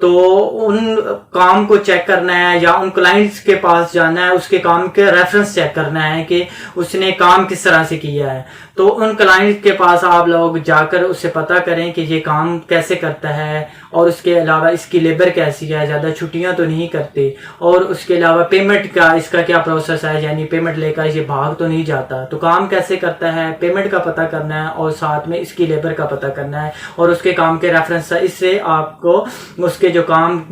تو ان کام کو چیک کرنا ہے یا ان کلائنٹس کے پاس جانا ہے, اس کے کام کے ریفرنس چیک کرنا ہے کہ اس نے کام کس طرح سے کیا ہے. تو ان کلائنٹ کے پاس آپ لوگ جا کر اس سے پتہ کریں کہ یہ کام کیسے کرتا ہے, اور اس کے علاوہ اس کی لیبر کیسی ہے, زیادہ چھٹیاں تو نہیں کرتے, اور اس کے علاوہ پیمنٹ کا اس کا کیا پروسیس ہے, یعنی پیمنٹ لے کر یہ بھاگ تو نہیں جاتا. تو کام کیسے کرتا ہے, پیمنٹ کا پتہ کرنا ہے, اور ساتھ میں اس کی لیبر کا پتہ کرنا ہے, اور اس کے کام کے ریفرنس. اس سے آپ کو اس کے جو کام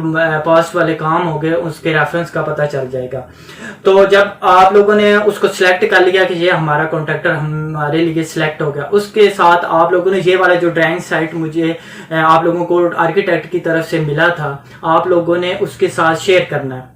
پاسٹ والے کام ہو گئے اس کے ریفرنس کا پتہ چل جائے گا. تو جب آپ لوگوں نے اس کو سلیکٹ کر لیا کہ یہ ہمارا کانٹریکٹر ہمارے لیے سلیکٹ ہو گیا, اس کے ساتھ آپ لوگوں نے یہ والا جو ڈرائنگ سائٹ مجھے آپ لوگوں کو آرکیٹیکٹ کی طرف سے ملا تھا, آپ لوگوں نے اس کے ساتھ شیئر کرنا ہے.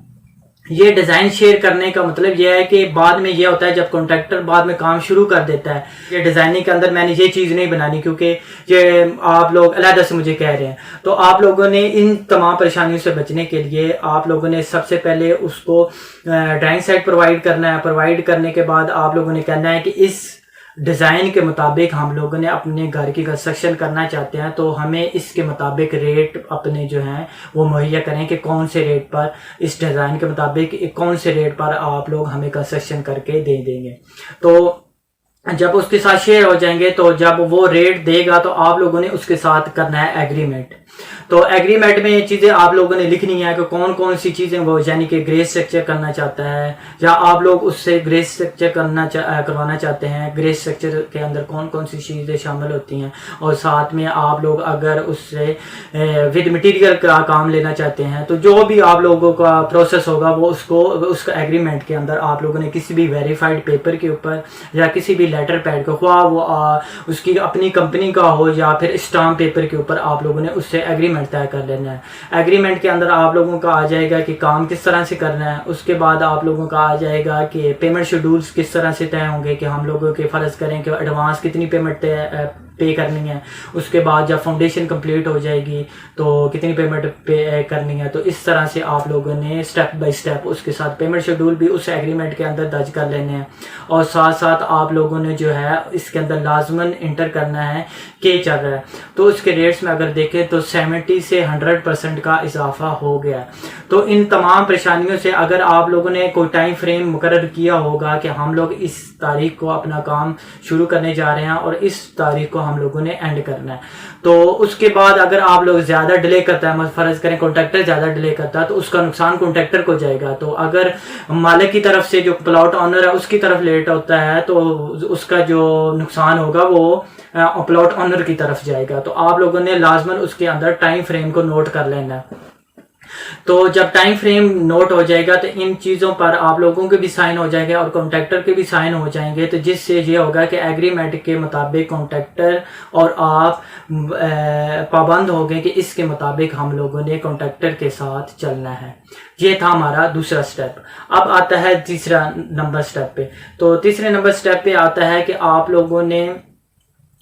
یہ ڈیزائن شیئر کرنے کا مطلب یہ ہے کہ بعد میں یہ ہوتا ہے جب کانٹریکٹر بعد میں کام شروع کر دیتا ہے, یہ ڈیزائننگ کے اندر میں نے یہ چیز نہیں بنانی کیونکہ یہ آپ لوگ علیحدہ سے مجھے کہہ رہے ہیں. تو آپ لوگوں نے ان تمام پریشانیوں سے بچنے کے لیے آپ لوگوں نے سب سے پہلے اس کو ڈرائنگ سائٹ پرووائڈ کرنا ہے. پرووائڈ کرنے کے بعد آپ لوگوں نے کہنا ہے کہ اس ڈیزائن کے مطابق ہم لوگوں نے اپنے گھر کی کنسٹرکشن کرنا چاہتے ہیں, تو ہمیں اس کے مطابق ریٹ اپنے جو ہیں وہ مہیا کریں کہ کون سے ریٹ پر اس ڈیزائن کے مطابق کون سے ریٹ پر آپ لوگ ہمیں کنسٹرکشن کر کے دے دیں گے. تو جب اس کے ساتھ شیئر ہو جائیں گے تو جب وہ ریٹ دے گا تو آپ لوگوں نے اس کے ساتھ کرنا ہے ایگریمنٹ. تو ایگریمنٹ میں یہ چیزیں آپ لوگوں نے لکھنی ہے کہ کون کون سی چیزیں وہ, یعنی کہ گریس اسٹرکچر کرنا چاہتا ہے یا آپ لوگ اس سے گریس اسٹرکچر کروانا چاہتے ہیں, گریس اسٹرکچر کے اندر کون کون سی چیزیں شامل ہوتی ہیں, اور ساتھ میں آپ لوگ اگر اس سے ود مٹیریل کا کام لینا چاہتے ہیں تو جو بھی آپ لوگوں کا پروسیس ہوگا وہ اس کا ایگریمنٹ کے اندر آپ لوگوں نے کسی بھی ویریفائڈ پیپر کے اوپر یا کسی بھی لیٹر پیڈ کا, خواہ وہ اس کی اپنی کمپنی کا ہو یا پھر اسٹامپ پیپر کے اوپر, آپ لوگوں نے اس سے ایگریمنٹ طے کر لینا ہے. ایگریمنٹ کے اندر آپ لوگوں کا آ جائے گا کہ کام کس طرح سے کرنا ہے. اس کے بعد آپ لوگوں کا آ جائے گا کہ پیمنٹ شیڈولز کس طرح سے طے ہوں گے, کہ ہم لوگوں کے فرض کریں کہ ایڈوانس کتنی پیمنٹ پے کرنی ہے. اس کے بعد جب فاؤنڈیشن کمپلیٹ ہو جائے گی تو کتنی پیمنٹ پے کرنی ہے. تو اس طرح سے آپ لوگوں نے سٹیپ بائی سٹیپ اس کے ساتھ پیمنٹ شیڈول بھی اس ایگریمنٹ کے اندر درج کر لینے ہیں, اور ساتھ ساتھ آپ لوگوں نے جو ہے اس کے اندر لازماً انٹر کرنا ہے کہ چل رہا ہے. تو اس کے ریٹس میں اگر دیکھیں تو 70 سے 100% کا اضافہ ہو گیا. تو ان تمام پریشانیوں سے اگر آپ لوگوں نے کوئی ٹائم فریم مقرر کیا ہوگا کہ ہم لوگ اس تاریخ کو اپنا کام شروع کرنے جا رہے ہیں اور اس تاریخ کو ہم لوگوں نے اینڈ کرنا ہے, تو اس کے بعد اگر آپ لوگ زیادہ ڈیلے کرتا ہے, فرض کریں کانٹریکٹر زیادہ ڈیلے کرتا ہے, تو اس کا نقصان کانٹریکٹر کو جائے گا. تو اگر مالک کی طرف سے جو پلاٹ آنر ہے اس کی طرف لیٹ ہوتا ہے تو اس کا جو نقصان ہوگا وہ پلاٹ آنر کی طرف جائے گا. تو آپ لوگوں نے لازماً اس کے اندر ٹائم فریم کو نوٹ کر لینا ہے. تو جب ٹائم فریم نوٹ ہو جائے گا تو ان چیزوں پر آپ لوگوں کے بھی سائن ہو جائیں گے اور کانٹریکٹر کے بھی سائن ہو جائیں گے, تو جس سے یہ ہوگا کہ ایگریمنٹ کے مطابق کانٹریکٹر اور آپ پابند ہو گئے کہ اس کے مطابق ہم لوگوں نے کانٹریکٹر کے ساتھ چلنا ہے. یہ تھا ہمارا دوسرا سٹیپ. اب آتا ہے تیسرا نمبر سٹیپ پہ. تو تیسرے نمبر سٹیپ پہ آتا ہے کہ آپ لوگوں نے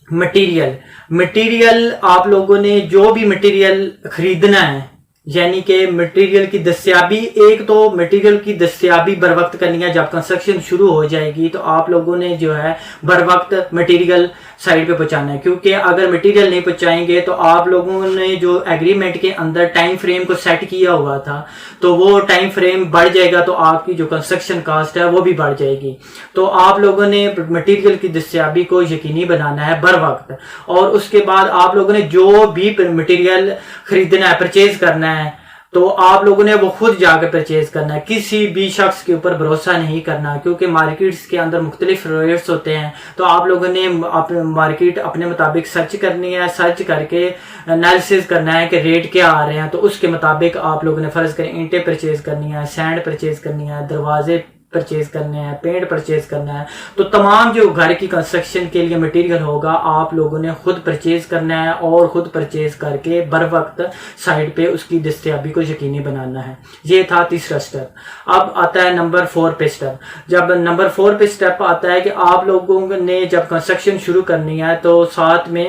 مٹیریل آپ لوگوں نے جو بھی مٹیریل خریدنا ہے, یعنی کہ مٹیریل کی دستیابی, ایک تو مٹیریل کی دستیابی بر وقت کرنی ہے. جب کنسٹرکشن شروع ہو جائے گی تو آپ لوگوں نے جو ہے بر وقت مٹیریل سائٹ پہ پہنچانا ہے, کیونکہ اگر مٹیریل نہیں پہنچائیں گے تو آپ لوگوں نے جو ایگریمنٹ کے اندر ٹائم فریم کو سیٹ کیا ہوا تھا تو وہ ٹائم فریم بڑھ جائے گا, تو آپ کی جو کنسٹرکشن کاسٹ ہے وہ بھی بڑھ جائے گی. تو آپ لوگوں نے مٹیریل کی دستیابی کو یقینی بنانا ہے بر وقت, اور اس کے بعد آپ لوگوں نے جو بھی مٹیریل خریدنا ہے, پرچیز کرنا ہے, تو آپ لوگوں نے وہ خود جا کے پرچیز کرنا ہے. کسی بھی شخص کے اوپر بھروسہ نہیں کرنا, کیونکہ مارکیٹس کے اندر مختلف ریٹس ہوتے ہیں. تو آپ لوگوں نے مارکیٹ اپنے مطابق سرچ کرنی ہے, سرچ کر کے انالیسز کرنا ہے کہ ریٹ کیا آ رہے ہیں. تو اس کے مطابق آپ لوگوں نے فرض کریں اینٹیں پرچیز کرنی ہے, سینڈ پرچیز کرنی ہے, دروازے پرچیز کرنے ہیں, پینٹ پرچیز کرنا ہے. تو تمام جو گھر کی کنسٹرکشن کے لیے مٹیریل ہوگا آپ لوگوں نے خود پرچیز کرنا ہے, اور خود پرچیز کر کے بر وقت سائٹ پہ اس کی دستیابی کو یقینی بنانا ہے. یہ تھا تیسرا سٹیپ. اب آتا ہے نمبر 4 پہ سٹیپ. جب نمبر 4 پہ سٹیپ آتا ہے کہ آپ لوگوں نے جب کنسٹرکشن شروع کرنی ہے تو ساتھ میں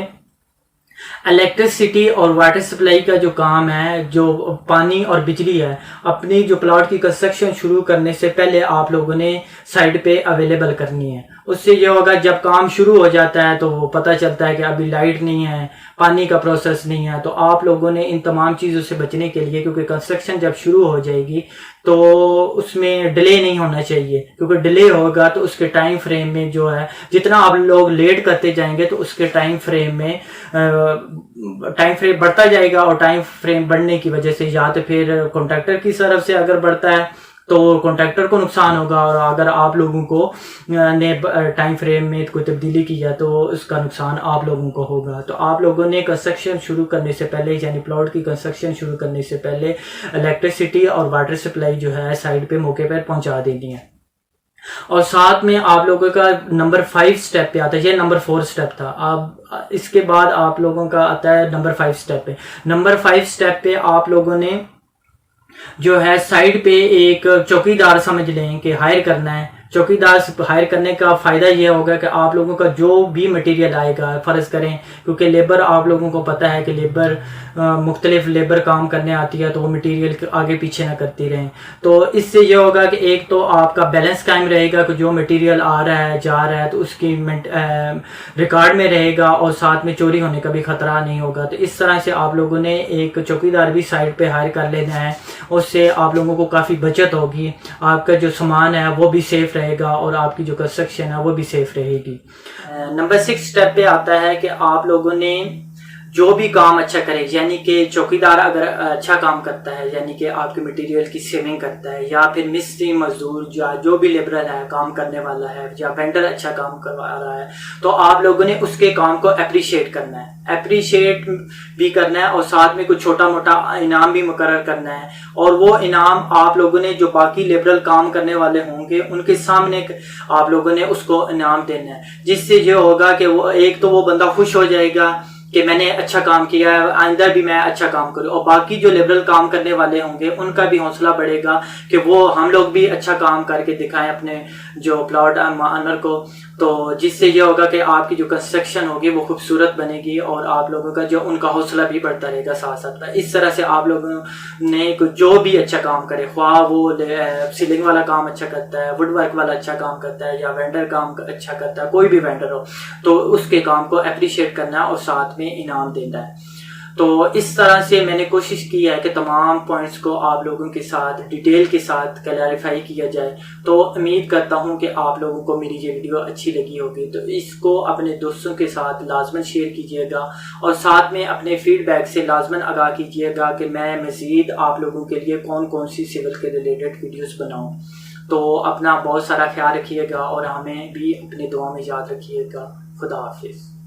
الیکٹرسٹی اور واٹر سپلائی کا جو کام ہے, جو پانی اور بجلی ہے, اپنی جو پلاٹ کی کنسٹرکشن شروع کرنے سے پہلے آپ لوگوں نے سائٹ پہ اویلیبل کرنی ہے. اس سے یہ ہوگا جب کام شروع ہو جاتا ہے تو وہ پتہ چلتا ہے کہ ابھی لائٹ نہیں ہے, پانی کا پروسیس نہیں ہے. تو آپ لوگوں نے ان تمام چیزوں سے بچنے کے لیے, کیونکہ کنسٹرکشن جب شروع ہو جائے گی تو اس میں ڈیلے نہیں ہونا چاہیے, کیونکہ ڈیلے ہوگا تو اس کے ٹائم فریم میں جو ہے جتنا آپ لوگ لیٹ کرتے جائیں گے تو اس کے ٹائم فریم بڑھتا جائے گا, اور ٹائم فریم بڑھنے کی وجہ سے یا تو پھر کانٹریکٹر کی طرف سے اگر بڑھتا ہے تو کانٹریکٹر کو نقصان ہوگا, اور اگر آپ لوگوں کو نے ٹائم فریم میں کوئی تبدیلی کی ہے تو اس کا نقصان آپ لوگوں کو ہوگا. تو آپ لوگوں نے کنسٹرکشن شروع کرنے سے پہلے, یعنی پلاٹ کی کنسٹرکشن شروع کرنے سے پہلے الیکٹریسٹی اور واٹر سپلائی جو ہے سائٹ پہ موقع پر پہنچا دینی ہے. اور ساتھ میں آپ لوگوں کا نمبر 5 سٹیپ پہ آتا ہے, یہ نمبر 4 سٹیپ تھا. اب اس کے بعد آپ لوگوں کا آتا ہے نمبر 5 سٹیپ پہ. نمبر 5 سٹیپ پہ آپ لوگوں نے جو ہے سائٹ پہ ایک چوکیدار سمجھ لیں کہ ہائر کرنا ہے. چوکیدار ہائر کرنے کا فائدہ یہ ہوگا کہ آپ لوگوں کا جو بھی مٹیریل آئے گا, فرض کریں کیونکہ لیبر آپ لوگوں کو پتہ ہے کہ مختلف لیبر کام کرنے آتی ہے تو وہ مٹیریل آگے پیچھے نہ کرتی رہیں. تو اس سے یہ ہوگا کہ ایک تو آپ کا بیلنس قائم رہے گا کہ جو مٹیریل آ رہا ہے جا رہا ہے تو اس کی ریکارڈ میں رہے گا, اور ساتھ میں چوری ہونے کا بھی خطرہ نہیں ہوگا. تو اس طرح سے آپ لوگوں نے ایک چوکیدار بھی سائٹ پہ ہائر کر لینا ہے. اس سے آپ لوگوں کو کافی بچت ہوگی, آپ کا جو سامان ہے وہ بھی سیف رہے گا, اور آپ کی جو کنسٹرکشن ہے وہ بھی سیف رہے گی. نمبر 6 سٹیپ پہ آتا ہے کہ آپ لوگوں نے جو بھی کام اچھا کرے, یعنی کہ چوکیدار اگر اچھا کام کرتا ہے, یعنی کہ آپ کے مٹیریل کی سیونگ کرتا ہے, یا پھر مستری مزدور یا جو بھی لیبرل ہے کام کرنے والا ہے, یا وینڈر اچھا کام کروا رہا ہے, تو آپ لوگوں نے اس کے کام کو اپریشیٹ کرنا ہے, اپریشیٹ بھی کرنا ہے, اور ساتھ میں کچھ چھوٹا موٹا انعام بھی مقرر کرنا ہے. اور وہ انعام آپ لوگوں نے جو باقی لیبرل کام کرنے والے ہوں گے ان کے سامنے آپ لوگوں نے اس کو انعام دینا ہے, جس سے یہ ہوگا کہ وہ ایک تو وہ بندہ خوش ہو جائے گا کہ میں نے اچھا کام کیا ہے, آئندہ بھی میں اچھا کام کروں, اور باقی جو لیبرل کام کرنے والے ہوں گے ان کا بھی حوصلہ بڑھے گا کہ وہ ہم لوگ بھی اچھا کام کر کے دکھائیں اپنے جو پلاٹ آنر کو. تو جس سے یہ ہوگا کہ آپ کی جو کنسٹرکشن ہوگی وہ خوبصورت بنے گی, اور آپ لوگوں کا جو ان کا حوصلہ بھی بڑھتا رہے گا ساتھ ساتھ. اس طرح سے آپ لوگوں نے جو بھی اچھا کام کرے, خواہ وہ سیلنگ والا کام اچھا کرتا ہے, وڈ ورک والا اچھا کام کرتا ہے, یا وینڈر کام اچھا کرتا ہے, کوئی بھی وینڈر ہو, تو اس کے کام کو اپریشیٹ کرنا ہے اور ساتھ میں انعام دینا ہے. تو اس طرح سے میں نے کوشش کی ہے کہ تمام پوائنٹس کو آپ لوگوں کے ساتھ ڈیٹیل کے ساتھ کلیریفائی کیا جائے. تو امید کرتا ہوں کہ آپ لوگوں کو میری یہ ویڈیو اچھی لگی ہوگی. تو اس کو اپنے دوستوں کے ساتھ لازماً شیئر کیجیے گا, اور ساتھ میں اپنے فیڈ بیک سے لازماً آگاہ کیجیے گا کہ میں مزید آپ لوگوں کے لیے کون سی سول کے ریلیٹڈ ویڈیوز بناؤں. تو اپنا بہت سارا خیال رکھیے گا, اور ہمیں بھی اپنے دعا میں یاد رکھیے گا. خدا حافظ.